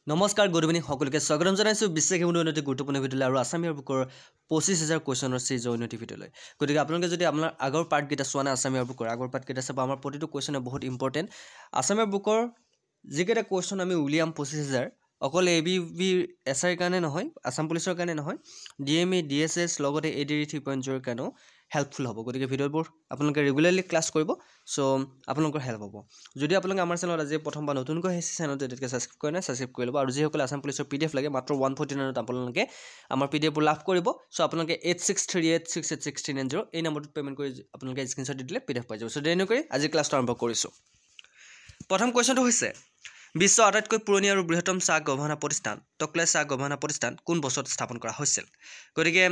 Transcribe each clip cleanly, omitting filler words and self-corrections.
নমস্কাৰ good evening সকলোকে স্বাগতম জনাইছোঁ বিশেষ উন্নতি গুৰুত্বপূৰ্ণ ভিডিঅ'লৈ আৰু আছামীয়া বুকৰ 25000 কুৱেশ্যনৰ চিৰিজৰ উন্নতি ভিডিঅ'লৈ গতিকে আপোনালোকে যদি আপোনাৰ আগৰ পাৰ্টকেইটা চোৱা নাই আছামীয়া বুকৰ আগৰ পাৰ্টকেইটা চাব আমাৰ প্ৰতিটো কুৱেশ্যনে বহুত ইম্পৰ্টেণ্ট আছামীয়া বুকৰ যিকেইটা কুৱেশ্যন আমি উলিয়াম 25000 অকল ABB SR কাৰণে নহয় আছাম পুলিচৰ কাৰণে নহয় DME DSS লগতে ADR 3.0 কাৰণেও হেল্পফুল হ'ব গতিকে ভিডিঅ'বোৰ আপোনালোকে ৰেগুলাৰলি ক্লাছ কৰিব সো আপোনালোকৰ হেল্প হ'ব যদি আপোনালোকে আমাৰ চেনেলত আজি প্ৰথমবাৰ নতুনকৈ আহিছে চেনেলটো এতিয়ালৈকে ছাবস্ক্ৰাইব কৰা নাই ছাবস্ক্ৰাইব কৰি ল'ব আৰু যিসকলে আছাম পুলিচৰ PDF লাগে মাত্ৰ 149ত আপোনালোকে আমাৰ PDFবোৰ লাভ কৰিব সো আপোনালোকে 8638686990 এই নম্বৰটোত পেমেণ্ট কৰি আপোনালোকে স্ক্ৰীনশ্বট দি দিলে PDF পাই যাব সো দেৰি নকৰি আজি ক্লাছটো আৰম্ভ কৰিছোঁ প্ৰথম কুৱেশ্যনটো হৈছে বিশ্বৰ আটাইতকৈ পুৰণি আৰু বৃহত্তম চাহ গৱেষণা প্ৰতিষ্ঠান টকলাই চাহ গৱেষণা প্ৰতিষ্ঠান কোন বছৰত স্থাপন কৰা হৈছিল গতিকে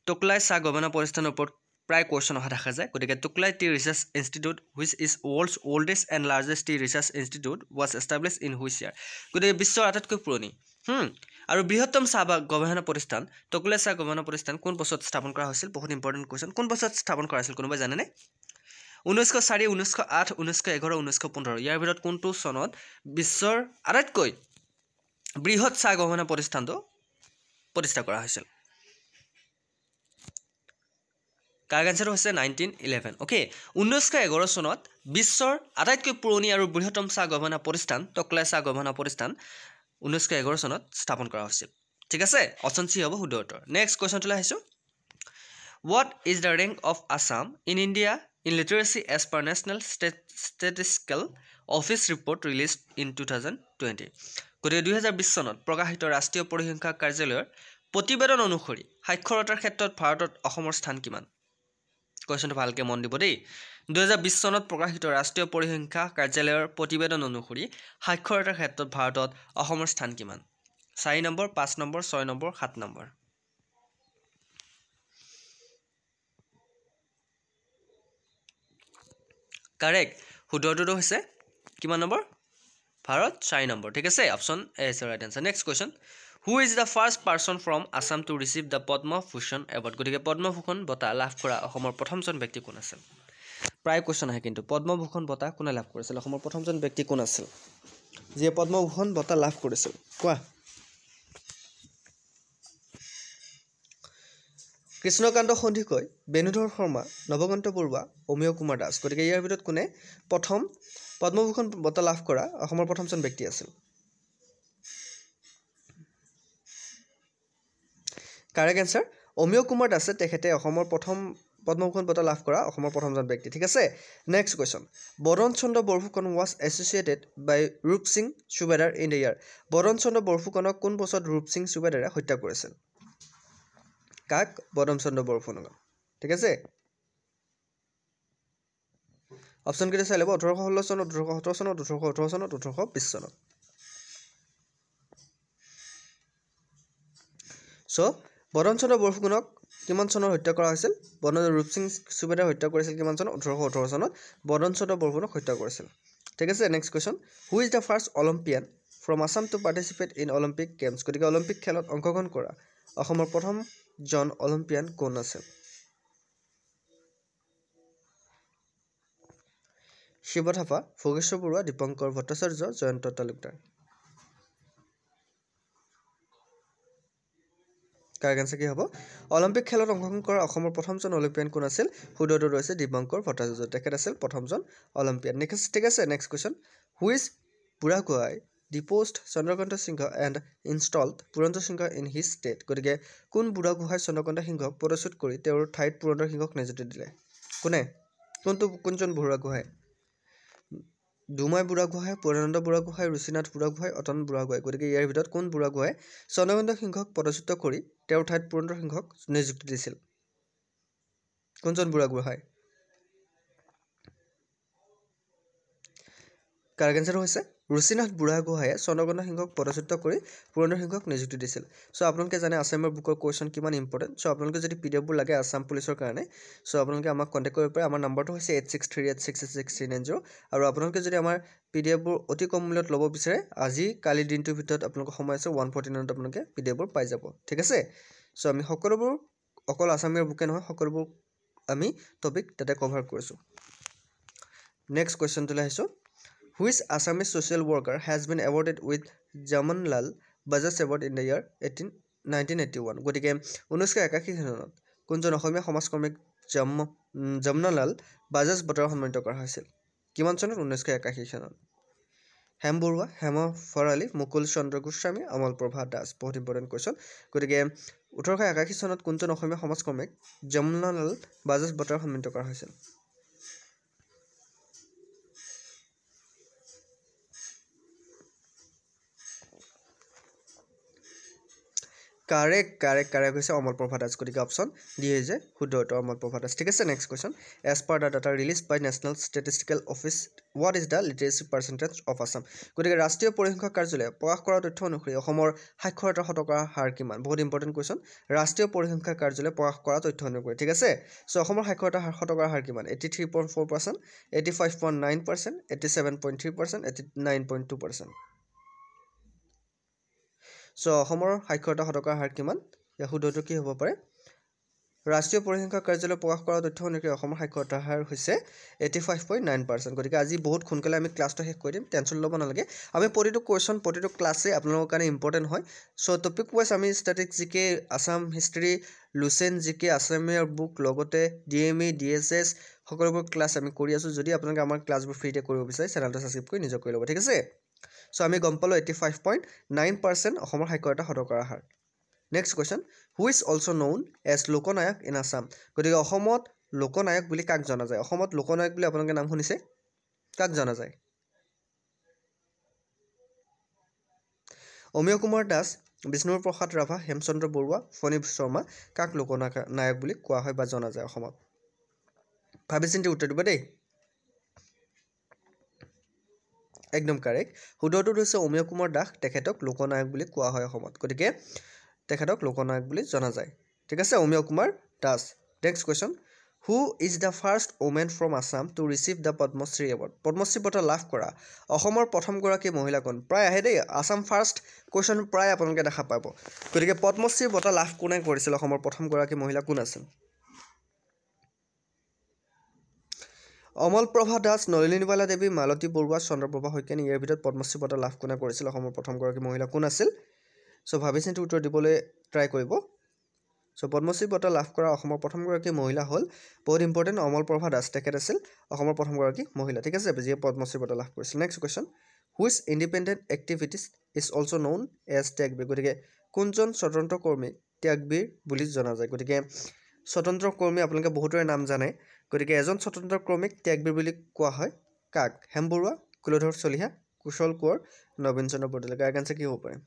টকলাই চাহ গৱেষণা প্ৰতিষ্ঠানৰ ওপৰত প্ৰায় কুৱেশ্যন অহা দেখা যায় গতিকে Tocklai tea research institute which is world's oldest and largest tea research institute was establish in which year গতিকে বিশ্বৰ আটাইতকৈ পুৰণি আৰু বৃহত্তম চাহ গৱেষণা প্ৰতিষ্ঠান টকলাই চাহ গৱেষণা প্ৰতিষ্ঠান কোন বছৰত স্থাপন কৰা হৈছিল বহুত ইম্পৰ্টেণ্ট কুৱেশ্যন কোন বছৰত স্থাপন কৰা হৈছিল কোনোবাই জানেনে 1904 1908 1911 1915 ইয়াৰ ভিতৰত কোনটো চনত বিশ্বৰ আটাইতকৈ বৃহৎ চাহ গৱেষণা প্ৰতিষ্ঠানটো প্ৰতিষ্ঠা কৰা হৈছিল কাৰেক্ট আনসাৰ হৈছে 1911 ওকে 1911 চনত বিশ্বৰ আটাইতকৈ পুৰণি আৰু বৃহত্তম চাহ গৱেষণা প্ৰতিষ্ঠান টকলাই চাহ গৱেষণা প্ৰতিষ্ঠান 1911 চনত স্থাপন কৰা হৈছিল ঠিক আছে অপচন সি হ'ব শুদ্ধ উত্তৰ নেক্সট কুৱেশ্যনটো আহিছো what is the rank of Assam in India in literacy as per National Statistical Office report released in 2020 গতিকে 2020 চনত প্ৰকাশিত ৰাষ্ট্ৰীয় পৰিসংখ্যা কাৰ্যালয়ৰ প্ৰতিবেদন অনুসৰি সাক্ষৰতাৰ ক্ষেত্ৰত ভাৰতত অসমৰ স্থান কিমান কুৱেশ্যনটো ভালকৈ মন দিব দেই 2020 চনত প্ৰকাশিত ৰাষ্ট্ৰীয় পৰিসংখ্যা কাৰ্যালয়ৰ প্ৰতিবেদন অনুসৰি সাক্ষৰতাৰ ক্ষেত্ৰত ভাৰতত অসমৰ স্থান কিমান 4 number 5 number 6 number 7 number correct শুদ্ধটো হৈছে কিমান নম্বৰ ভাৰত 4 নম্বৰ ঠিক আছে option A is right answer next question who is the first person from Assam two receive the Padma Bhushan award গতিকে পদ্মভূষণ বঁটা লাভ কৰা অসমৰ প্ৰথমজন ব্যক্তি কোন আছিল প্ৰায় কুৱেশ্যন আহে কিন্তু পদ্মভূষণ বঁটা কোনে লাভ কৰিছিল অসমৰ প্ৰথমজন ব্যক্তি কোন আছিল যিয়ে পদ্মভূষণ বঁটা লাভ কৰিছিল কোৱা কৃষ্ণকান্ত সন্ধিকৈ বেণুধৰ শৰ্মা নৱকান্ত বৰুৱা অমিয় কুমাৰ দাস গতিকে ইয়াৰ ভিতৰত কোনে প্ৰথম পদ্মভূষণ বঁটা লাভ কৰা অসমৰ প্ৰথমজন ব্যক্তি আছিল কাৰেক্ট আনসাৰ অমিয় কুমাৰ দাসে তেখেতে অসমৰ প্ৰথম পদ্মভূষণ বঁটা লাভ কৰা অসমৰ প্ৰথমজন ব্যক্তি ঠিক আছে নেক্সট কুৱেশ্যন বৰণ চন্দ্ৰ বৰফুকন ৱাজ এছ'চিয়েটেড বাই ৰূপ সিং সুবেদাৰ ইন দ্য ইয়াৰ বৰণ চন্দ্ৰ বৰফুকনক কোন বছৰত ৰূপ সিং সুবেদাৰে হত্যা কৰিছিল কাক বৰণ চন্দ্ৰ বৰফুকনক ঠিক আছে অপচন কেইটা চাই ল'ব 1816 চনত 1817 চনত 1818 চনত 1820 চনত সো বৰণ চন্দ্ৰ বৰফুকনক কিমান চনত হত্যা কৰা হৈছিল ৰূপ সিং সুবেদাৰ হত্যা কৰিছিল কিমান চনত 1818 চনত বৰণ চন্দ্ৰ বৰফুকনক হত্যা কৰিছিল ঠিক আছে next question who is the first Olympian from Assam to participate in Olympic games গতিকে অলিম্পিক খেলত অংশগ্ৰহণ কৰা অসমৰ প্ৰথমজন অলিম্পিয়ান কোন আছিল শিৱ থাপা ভোগেশ্বৰ বৰুৱা দীপংকৰ ভট্টাচাৰ্য জয়ন্ত তালুকদাৰ কাৰেক্ট আনসাৰ কি হ'ব অলিম্পিক খেলত অংশগ্ৰহণ কৰা অসমৰ প্ৰথমজন অলিম্পিয়ান কোন আছিল শুদ্ধটো ৰৈছে দীপংকৰ ভট্টাচাৰ্য তেখেত আছিল প্ৰথমজন অলিম্পিয়ান নেক্সট ঠিক আছে next question which Burhagohain deposed Chandrakanta Singha and installed Purandar Singha in his state গতিকে কোন বুঢ়াগোহাঁই চন্দ্ৰকান্ত সিংহক পদচ্যুত কৰি তেওঁৰ ঠাইত পুৰন্দৰ সিংহক নিযুক্তি দিলে কোনে কোনজন বুঢ়াগোহাঁই ডুমাই বুঢ়াগোহাঁই পূৰ্ণানন্দ বুঢ়াগোহাঁই ৰুচিনাথ বুঢ়াগোহাঁই অতন বুঢ়াগোহাঁই গতিকে ইয়াৰ ভিতৰত কোন বুঢ়াগোহাঁই চন্দ্ৰকান্ত সিংহক পদচ্যুত কৰি তেওঁৰ ঠাইত পুৰন্দৰ সিংহক নিযুক্তি দিছিল কোনজন বুঢ়াগোহাঁই কাৰেক্ট আনসাৰ হৈছে ৰুচিনাথ বুঢ়াগোহাঁয়ে চন্দ্ৰকান্ত সিংহক পদচ্যুত কৰি পুৰন্দৰ সিংহক নিযুক্তি দিছিল সো আপোনালোকে জানে আছামৰ বুকৰ কুৱেশ্যন কিমান ইম্পৰ্টেণ্ট সো আপোনালোকে যদি পিডিএফবোৰ লাগে আছাম পুলিচৰ কাৰণে সো আপোনালোকে আমাক কণ্টেক্ট কৰিব পাৰে আমাৰ নম্বৰটো হৈছে 8638666390 আৰু আপোনালোকে যদি আমাৰ পিডিএফবোৰ অতি কম মূল্যত ল'ব বিচাৰে আজি কালি দিনটোৰ ভিতৰত আপোনালোকৰ সময় আছে 149ত আপোনালোকে পিডিএফবোৰ পাই যাব ঠিক আছে সো আমি সকলোবোৰ অকল আছামীৰ বুকে নহয় সকলোবোৰ আমি টপিক তাতে কভাৰ কৰিছোঁ নেক্সট কুৱেশ্যনটোলৈ আহিছোঁ Which Assamese social worker has been awarded with Jamanlal Bajaj Award in the year 1981? গতিকে 1981 চনত কোনজন অসমীয়া সমাজকৰ্মীক জামনালাল বাজাজ বঁটাৰে সন্মানিত কৰা হৈছিল? কিমান চনত? 1981 চনত। হেম বৰুৱা, হেম ফৰালী, মুকুল চন্দ্ৰ গোস্বামী, অমল প্ৰভা দাস। বহুত ইম্পৰ্টেণ্ট কুৱেশ্যন। গতিকে 1881 চনত কোনজন অসমীয়া সমাজকৰ্মীক জামনালাল বাজাজ বঁটাৰে সন্মানিত কৰা হৈছিল? কাৰেক্ট হৈছে অমল প্ৰভা দাস। গতিকে অপশ্যন ডি হৈছে শুদ্ধ উত্তৰ অমল প্ৰভা দাস। ঠিক আছে, next question. As per the data release by national statistical office what is the literacy percentage of Assam? গতিকে ৰাষ্ট্ৰীয় পৰিসংখ্যা কাৰ্যালয়ে প্ৰকাশ কৰা তথ্য অনুসৰি অসমৰ সাক্ষৰতাৰ শতকৰা হাৰ কিমান? বহুত ইম্পৰ্টেণ্ট কুৱেশ্যন। ৰাষ্ট্ৰীয় পৰিসংখ্যা কাৰ্যালয়ে প্ৰকাশ কৰা তথ্য অনুসৰি, ঠিক আছে। চ' অসমৰ সাক্ষৰতাৰ শতকৰা হাৰ কিমান? 83.4%, 85.9%, 87.3%, 89.2%। চ' অসমৰ সাক্ষৰতা শতকৰা হাৰ কিমান? ইয়াৰ শুদ্ধটো কি হ'ব পাৰে? ৰাষ্ট্ৰীয় পৰিসংখ্যা কাৰ্যালয়ে প্ৰকাশ কৰা তথ্য অনুসৰি অসমৰ সাক্ষৰতাৰ হাৰ হৈছে 85.9%। গতিকে আজি বহুত সোনকালে আমি ক্লাছটো শেষ কৰি দিম, টেনশ্যন ল'ব নালাগে। আমি প্ৰতিটো কুৱেশ্যন প্ৰতিটো ক্লাছেই আপোনালোকৰ কাৰণে ইম্পৰ্টেণ্ট হয়। চ' টপিক ৱাইজ আমি ষ্টেটিক জিকে, আছাম হিষ্ট্ৰী, লুচেন জিকে, আছামীয়া বুক, লগতে DME, DSS সকলোবোৰ ক্লাছ আমি কৰি আছোঁ। যদি আপোনালোকে আমাৰ ক্লাছবোৰ ফ্ৰীতে কৰিব বিচাৰে চেনেলটো ছাবস্ক্ৰাইব কৰি নিজৰ কৰি ল'ব, ঠিক আছে। চ' আমি গম পালোঁ 85.9% অসমৰ সাক্ষৰতা শতকৰা হাৰ। Next question, who is also' known as Loknayak in Assam? গতিকে অসমত লোকনায়ক বুলি কাক জনা যায়? অসমত লোকনায়ক বুলি আপোনালোকে নাম শুনিছে? কাক জনা যায়? অমীয় কুমাৰ দাস, বিষ্ণুৰ প্ৰসাদ ৰাভা, হেমচন্দ্ৰ বৰুৱা, ফণী শৰ্মা কাক লোকনায়ক বুলি কোৱা হয় বা জনা যায় অসমত? ভাবি চিন্তি উত্তৰ দিব দেই। একদম কাৰেক্ট। শুদ্ধটো হৈছে অমীয় কুমাৰ দাস, তেখেতক লোকনায়ক বুলি কোৱা হয় অসমত। গতিকে তেখেতক লোকনায়ক বুলি জনা যায়, ঠিক আছে, Amiya Kumar Das. Next question, who is the first women from Assam two receive the Padmashri award? Padmashri বঁটা লাভ কৰা অসমৰ প্ৰথমগৰাকী মহিলা কোন? প্ৰায় আহে দেই, আছাম ফাৰ্ষ্ট কুৱেশ্যন প্ৰায় আপোনালোকে দেখা পাব। গতিকে পদ্মশ্ৰী বঁটা লাভ কোনে কৰিছিল? অসমৰ প্ৰথমগৰাকী মহিলা কোন আছিল? অমল প্ৰভা দাস, নলিনীবালা দেৱী, মালতী বৰুৱা, চন্দ্ৰপ্ৰভা শইকীয়ানী। ইয়াৰ ভিতৰত পদ্মশ্ৰী বঁটা লাভ কোনে কৰিছিল? অসমৰ প্ৰথমগৰাকী মহিলা কোন আছিল? চ' ভাবি চিন্তি উত্তৰ দিবলৈ ট্ৰাই কৰিব। চ' পদ্মশ্ৰী বঁটা লাভ কৰা অসমৰ প্ৰথমগৰাকী মহিলা হ'ল বহুত ইম্পৰ্টেণ্ট অমল প্ৰভা দাস, তেখেত আছিল অসমৰ প্ৰথমগৰাকী মহিলা, ঠিক আছে, যিয়ে পদ্মশ্ৰী বঁটা লাভ কৰিছিল। Next question, which independent activities is also' known as Tyagbir? গতিকে কোনজন স্বতন্ত্ৰ কৰ্মীক ত্যাগবীৰ বুলি জনা যায়? গতিকে স্বতন্ত্ৰ কৰ্মী আপোনালোকে বহুতৰে নাম জানে। গতিকে এজন স্বতন্ত্ৰ কৰ্মীক ত্যাগবীৰ বুলি কোৱা হয় কাক? হেম বৰুৱা, কুলধৰ চলিহা, কুশল কোঁৱৰ, নবীন চন্দ্ৰ বৰদলৈ। ইয়াৰ আনচাৰ কি হ'ব পাৰে?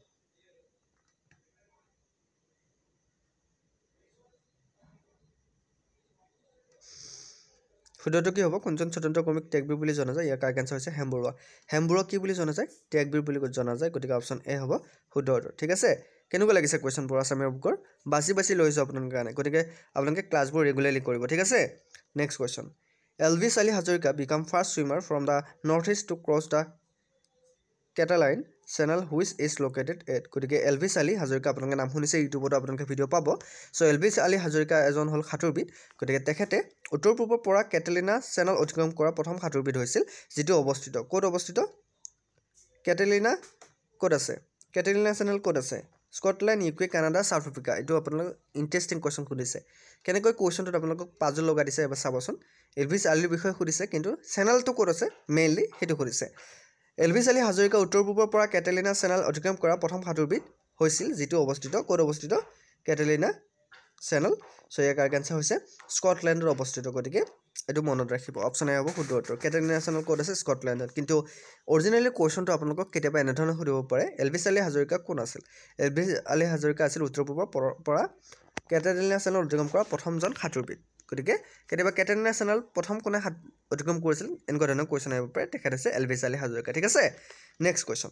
শুদ্ধটো কি হ'ব? কোনজন স্বতন্ত্ৰ কৰ্মীক ত্যাগবীৰ বুলি জনা যায়? ইয়াৰ কাৰেক্ট আনচাৰ হৈছে হেম বৰুৱা। হেম বৰুৱা কি বুলি জনা যায়? ত্যাগবীৰ বুলি জনা যায়। গতিকে অপশ্যন এ হ'ব শুদ্ধ উত্তৰ, ঠিক আছে। কেনেকুৱা লাগিছে কুৱেশ্যনবোৰ আছামীয়া বুকৰ? বাছি লৈছোঁ আপোনালোকৰ কাৰণে। গতিকে আপোনালোকে ক্লাছবোৰ ৰেগুলাৰলি কৰিব, ঠিক আছে। নেক্সট কুৱেশ্যন, LV চালি Hazarika became first swimmer from the North East to cross the Catalina channel which is located at? গতিকে LV চালি হাজৰিকা আপোনালোকে নাম শুনিছে, ইউটিউবতো আপোনালোকে ভিডিঅ' পাব। চ' LV চালি হাজৰিকা এজন হ'ল সাঁতোৰবিদ। গতিকে তেখেতে উত্তৰ পূবৰ পৰা কেটালিনা চেনেল অতিক্ৰম কৰা প্ৰথম সাঁতোৰবিদ হৈছিল, যিটো অৱস্থিত ক'ত? অৱস্থিত কেটালিনা ক'ত আছে? কেটালিনা চেনেল ক'ত আছে? Scotland, UK, Canada, south Africa. এইটো আপোনালোক ইণ্টাৰেষ্টিং কুৱেশ্যন সুধিছে। কেনেকৈ কুৱেশ্যনটোত আপোনালোকক পাজল লগাই দিছে এবাৰ চাবচোন। LV চালিৰ বিষয়ে সুধিছে, কিন্তু চেনেলটো ক'ত আছে মেইনলি সেইটো সুধিছে। LV চালি হাজৰিকা উত্তৰ পূবৰ পৰা কেটালিনা চেনেল অতিক্ৰম কৰা প্ৰথম সাঁতোৰবিদ হৈছিল, যিটো অৱস্থিত ক'ত? অৱস্থিত কেটালিনা চেনেল। চ' ইয়াৰ কাৰেক্ট আনচাৰ হৈছে স্কটলেণ্ডত অৱস্থিত। গতিকে এইটো মনত ৰাখিব, অপশ্যন এ হ'ব শুদ্ধ উত্তৰ। কেটালিনা চেনেল ক'ত আছে? স্কটলেণ্ডত। কিন্তু অৰিজিনেলি কুৱেশ্যনটো আপোনালোকক কেতিয়াবা এনেধৰণে সুধিব পাৰে, LV চালি হাজৰিকা কোন আছিল? LV চালি হাজৰিকা আছিল উত্তৰ পূবৰ পৰা কেটালিনা চেনেল অতিক্ৰম কৰা প্ৰথমজন সাঁতোৰবিদ। গতিকে কেতিয়াবা কেটালিনা চেনেল প্ৰথম কোনে অতিক্ৰম কৰিছিল এনেকুৱা ধৰণৰ কুৱেশ্যন আহিব পাৰে। তেখেত হৈছে LV চালি হাজৰিকা, ঠিক আছে। Next question,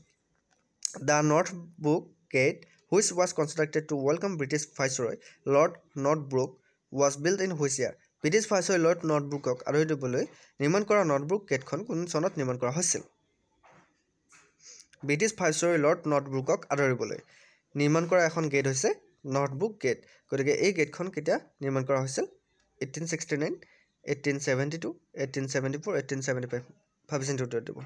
the Northbrook gate which was constructed to welcome British viceroy Lord Northbrook was build in which year? British viceroy Lord নৰ্থব্ৰুকক আদৰি দিবলৈ নিৰ্মাণ কৰা নৰ্থব্ৰুক গেটখন কোন চনত নিৰ্মাণ কৰা হৈছিল? ব্ৰিটিছ ভাইচৰয় লৰ্ড নৰ্থব্ৰুকক আদৰিবলৈ নিৰ্মাণ কৰা এখন গেট হৈছে নৰ্থব্ৰুক গেট। গতিকে এই গেটখন কেতিয়া নিৰ্মাণ কৰা হৈছিল? 1869, 1872, 1874, 1875। ভাবি চিন্তি উত্তৰ দিব।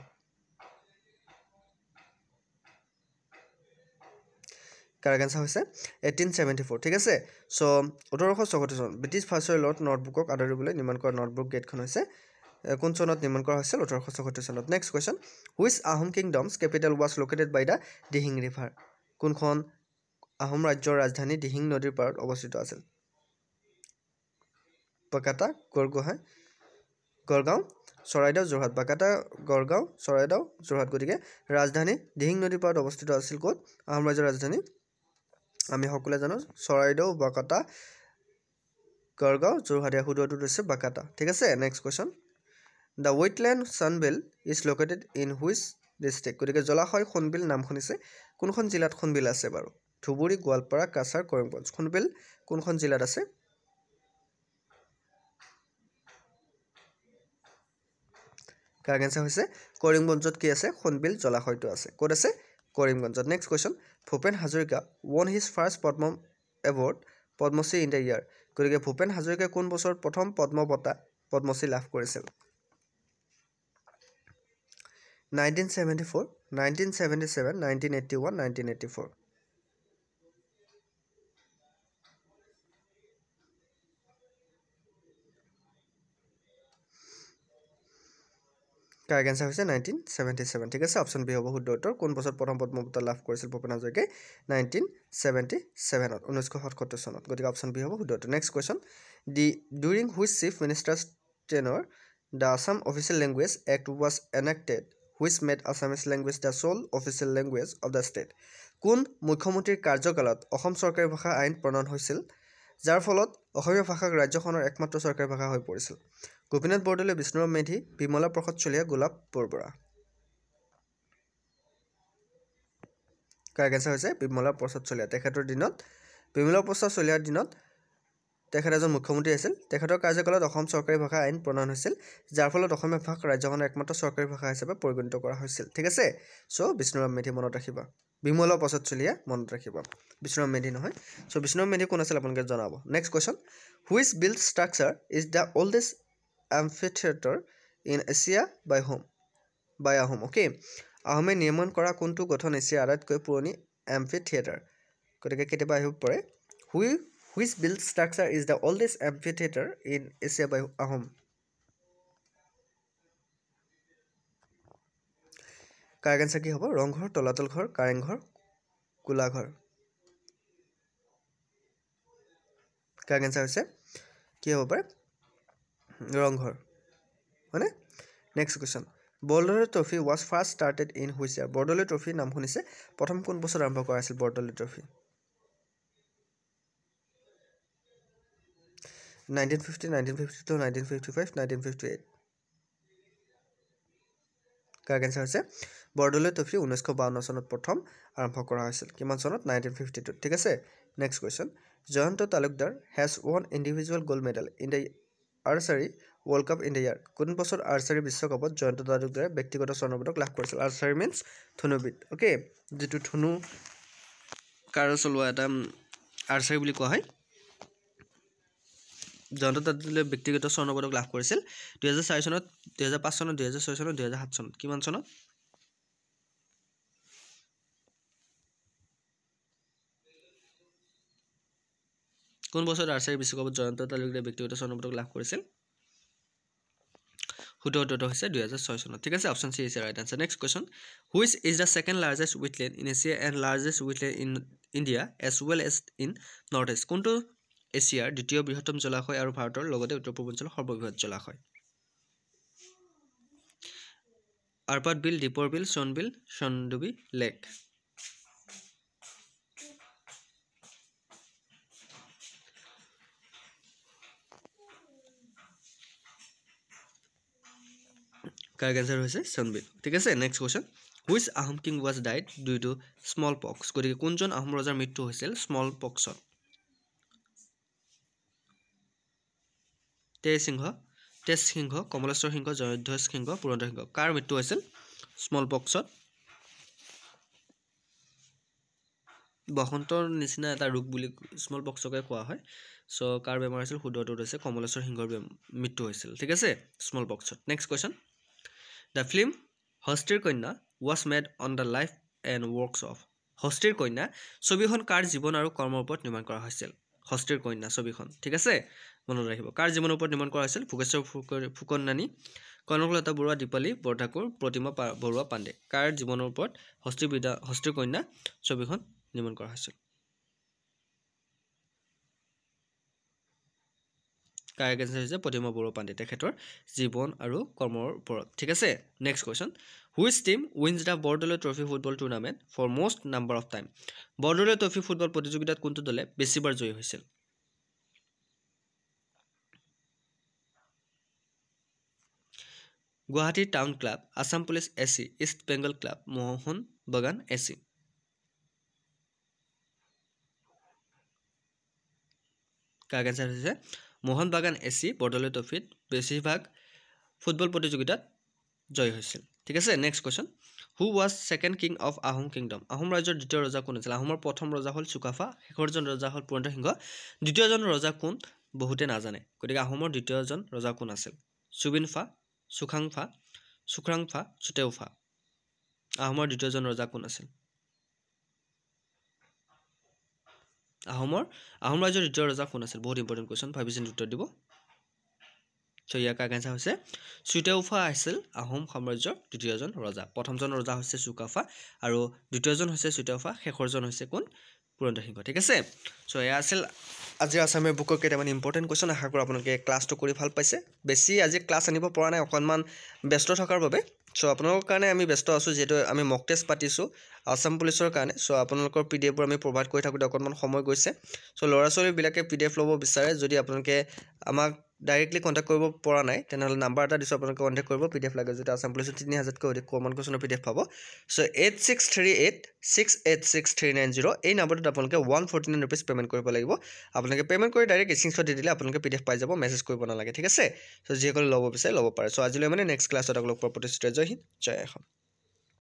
কাৰেক্ট আনসাৰ হৈছে 1874 ঠিক আছে সো 1864 চন ব্ৰিটিছ ভাইসৰয় লৰ্ড নৰ্থব্ৰুকক আদৰিবলৈ নিৰ্মাণ কৰা নৰ্থব্ৰুক গেটখন হৈছে কোন চনত নিৰ্মাণ কৰা হৈছিল 1864 চনত next question which Ahom kingdom's capital was located by the Dihing river কোনখন আহোম ৰাজ্যৰ ৰাজধানী দিহিং নদীৰ পাৰত অৱস্থিত আছিল বাকাটা গড়গাঁও গড়গাঁও চৰাইদেউ যোৰহাট বাকাটা গড়গাঁও চৰাইদেউ যোৰহাট গতিকে ৰাজধানী দিহিং নদীৰ পাৰত অৱস্থিত আছিল ক'ত আহোম ৰাজ্যৰ ৰাজধানী আমি সকলোৱে জানো চৰাইদেউ বাকাটা গড়গাঁও যোৰহাট শুদ্ধটো হৈছে বাকাটা ঠিক আছে next question the wetland Sonbeel is located in which district গতিকে জলাশয় সোণবিল নাম শুনিছে কোনখন জিলাত সোণবিল আছে বাৰু ধুবুৰী গোৱালপাৰা কাছাৰ কৰিমগঞ্জ সোণবিল কোনখন জিলাত আছে কাৰেক্ট আনসাৰ হৈছে কৰিমগঞ্জত কি আছে সোণবিল জলাশয়টো আছে ক'ত আছে কৰিমগঞ্জত next question Bhupen Hazarika won his first Padma award Padmashri in the year গতিকে ভূপেন হাজৰিকাই কোন বছৰত প্ৰথম পদ্ম বঁটা পদ্মশ্ৰী লাভ কৰিছিল 1974 1977 1981 1984 কাৰেক্ট আনসাৰ হৈছে 1977 ঠিক আছে অপচন বি হ'ব শুদ্ধ উত্তৰ কোন বছৰত প্ৰথম পদ্ম বঁটা লাভ কৰিছিল ভূপেন হাজৰিকাই 1977 1977 চনত গতিকে অপচন বি হ'ব শুদ্ধ উত্তৰ next question during which chief ministers tenure the Assam official language act was enacted which made Assamese language the sole official language of the state কোন মুখ্যমন্ত্ৰীৰ কাৰ্যকালত অসম চৰকাৰী ভাষা আইন প্ৰণয়ন হৈছিল যাৰ ফলত অসমীয়া ভাষাক ৰাজ্যখনৰ একমাত্ৰ চৰকাৰী ভাষা হৈ পৰিছিল গোপীনাথ বৰদলৈ বিষ্ণুৰাম মেধি বিমলা প্ৰসাদ চলিহা গোলাপ বৰবৰা কাৰেক্ট আনসাৰ হৈছে বিমলা প্ৰসাদ চলিহা তেখেতৰ দিনত বিমলা প্ৰসাদ চলিহাৰ দিনত তেখেত এজন মুখ্যমন্ত্ৰী আছিল তেখেতৰ কাৰ্যকালত অসম চৰকাৰী ভাষা আইন প্ৰণয়ন হৈছিল যাৰ ফলত অসমীয়া ভাষাক ৰাজ্যখনৰ একমাত্ৰ চৰকাৰী ভাষা হিচাপে পৰিগণিত কৰা হৈছিল ঠিক আছে সো বিষ্ণুৰাম মেধি মনত ৰাখিবা বিমলা প্ৰসাদ চলিহা মনত ৰাখিবা বিষ্ণুৰাম মেধি নহয় সো বিষ্ণুৰাম মেধি কোন আছিল আপোনালোকে জনাব next question which built structure is the oldest amphitheater in Asia by Ahom okay আহোমে নিৰ্মাণ কৰা কোনটো গঠন এছিয়াৰ আটাইতকৈ পুৰণি এম্ফিথিয়েটাৰ গতিকে কেতিয়াবা আহিব পাৰে which built structure is the oldest amphitheatre in Asia by Ahom correct answer কি হ'ব ৰংঘৰ তলাতল ঘৰ কাৰেংঘৰ কোলাঘৰ কাৰেক্ট আনসাৰ হৈছে কি হ'ব পাৰে ৰংঘৰ হয়নে next question Bordoloi trophy was first started in which year Bordoloi trophy নাম শুনিছে প্ৰথম কোন বছৰত আৰম্ভ কৰা হৈছিল বৰদলৈ ট্ৰফি 1950 1952 1955 1958 কাৰেক্ট আনসাৰ হৈছে বৰদলৈ ট্ৰফি 1952 চনত প্ৰথম আৰম্ভ কৰা হৈছিল কিমান চনত 1952 ঠিক আছে next question Jayanta Talukdar has won individual gold medal in the archery world cup in the ইয়াৰ কোন বছৰ আৰ্চাৰী বিশ্বকাপত জয়ন্ত তালুকদাৰে ব্যক্তিগত স্বৰ্ণ পদক লাভ কৰিছিল আৰ্চাৰী মিন্স ধনুবিদ অ'কে যিটো ধনু কাৰ চলোৱা এটা আৰ্চাৰী বুলি কোৱা হয় জয়ন্ত তালুকদাৰে ব্যক্তিগত স্বৰ্ণ পদক লাভ কৰিছিল 2004 চনত 2005 চনত 2006 চনত 2007 চনত কিমান চনত কোন বছৰত আৰ্চাৰী বিশ্বকাপত জয়ন্ত তালুকদাৰে ব্যক্তিগত স্বৰ্ণ পদক লাভ কৰিছিল শুদ্ধ উত্তৰটো হৈছে 2006 চনত ঠিক আছে option C is right answer next question which is the second largest wetland in Asia and largest wetland in India as well as in north east কোনটো এছিয়াৰ দ্বিতীয় বৃহত্তম জলাশয় আৰু ভাৰতৰ লগতে উত্তৰ পূৰ্বাঞ্চলৰ সৰ্ববৃহৎ জলাশয় Urpad Beel Deepor Beel Sonbeel Chandubi lake correct answer হৈছে সোণবিল ঠিক আছে next question which Ahom king was died due to smallpox গতিকে কোনজন আহোম ৰজাৰ মৃত্যু হৈছিল স্মল পক্সত তেজ সিংহ কমলেশ্বৰ সিংহ জয়ধ্বজ সিংহ পুৰন্দৰ সিংহ কাৰ মৃত্যু হৈছিল স্মল পক্সত বসন্তৰ নিচিনা এটা ৰোগ বুলি স্মল পক্সকে কোৱা হয় সো কাৰ বেমাৰ হৈছিল শুদ্ধ উত্তৰ হৈছে কমলেশ্বৰ সিংহৰ মৃত্যু হৈছিল ঠিক আছে স্মল পক্সত next question the film Hastir Kanya was made on the life and works of Hastir Kanya ছবিখন কাৰ জীৱন আৰু কৰ্মৰ ওপৰত নিৰ্মাণ কৰা হৈছিল হস্তীৰ কন্যা ছবিখন ঠিক আছে মনত ৰাখিব কাৰ জীৱনৰ ওপৰত নিৰ্মাণ কৰা হৈছিল ভোগেশ্বৰ ফুকননানী কনকলতা বৰুৱা দীপালী বৰঠাকুৰ প্ৰতিমা বৰুৱা পাণ্ডে কাৰ জীৱনৰ ওপৰত হস্তীৰ কন্যা ছবিখন নিৰ্মাণ কৰা হৈছিল কাৰ এগেইনষ্ট হৈছে প্ৰতিমা বৰুৱা পাণ্ডে তেখেতৰ জীৱন আৰু কৰ্মৰ ওপৰত ঠিক আছে next question which team wins the Bordoloi trophy football tournament for most number of time Bordoloi trophy football প্ৰতিযোগিতাত কোনটো দলে বেছিবাৰ জয়ী হৈছিল Guwahati town club Assam police SC east Bengal club Mohun Bagan SC কাৰ এগেইনষ্ট হৈছে মোহন বাগান SC বৰদলৈ ট্ৰফিত বেছিভাগ ফুটবল প্ৰতিযোগিতাত জয় হৈছিল ঠিক আছে next question who was second king of Ahom kingdom Ahom ৰাজ্যৰ দ্বিতীয় ৰজা কোন আছিল আহোমৰ প্ৰথম ৰজা হ'ল চুকাফা শেষৰজন ৰজা হ'ল পুৰন্দৰ সিংহ দ্বিতীয়জন ৰজা কোন বহুতে নাজানে গতিকে আহোমৰ দ্বিতীয়জন ৰজা কোন আছিল সুবিনফা সুখাংফা সুখ্ৰাংফা চুতেউফা আহোমৰ দ্বিতীয়জন ৰজা কোন আছিল আহোম ৰাজ্যৰ দ্বিতীয় ৰজা কোন আছিল বহুত ইম্পৰ্টেণ্ট কুৱেশ্যন ভাবিচিন্তি উত্তৰ দিব সো ইয়াৰ এগেইনষ্ট হৈছে চুতেউফা আছিল আহোম সাম্ৰাজ্যৰ দ্বিতীয়জন ৰজা প্ৰথমজন ৰজা হৈছে চুকাফা আৰু দ্বিতীয়জন হৈছে চুতেউফা শেষৰজন হৈছে কোন পুৰন্দৰ সিংহ ঠিক আছে সো এয়া আছিল আজি আসামীয়া বুকৰ কেইটামান ইম্পৰ্টেণ্ট কুৱেশ্যন আশা কৰোঁ আপোনালোকে ক্লাছটো কৰি ভাল পাইছে বেছি আজি ক্লাছ আনিব পৰা নাই অকণমান ব্যস্ত থকাৰ বাবে সো আপোনালোকৰ কাৰণে আমি ব্যস্ত আছোঁ যিহেতু আমি মক টেষ্ট পাতিছোঁ আসাম পুলিচৰ কাৰণে সো আপোনালোকৰ PDF বোৰ আমি প্ৰভাইড কৰি থাকোঁতে অকণমান সময় গৈছে সো ল'ৰা ছোৱালীবিলাকে PDF ল'ব বিচাৰে যদি আপোনালোকে আমাক ডাইৰেক্টলি কণ্টেক্ট কৰিব পৰা নাই তেনেহ'লে নাম্বাৰ এটা দিছোঁ আপোনালোকে কণ্টেক্ট কৰিব PDF লাগে যদি আসাম পুলিচৰ 3000তকৈ অধিক কমন কুৱেশ্যনৰ PDF পাব সো 8638686390 এই নাম্বাৰটোত আপোনালোকে 149 rupees পে'মেণ্ট কৰিব লাগিব আপোনালোকে পে'মেণ্ট কৰি ডাইৰেক্ট স্ক্ৰীনশ্বট দি দিলে আপোনালোকে PDF পাই যাব মেছেজ কৰিব নালাগে ঠিক আছে সো যিসকলে ল'ব বিচাৰে ল'ব পাৰে সো আজিলৈ মানে নেক্সট ক্লাছত আপোনালোকৰ প্ৰতিশ্ৰুতি জয় হিন্দ জয় অসম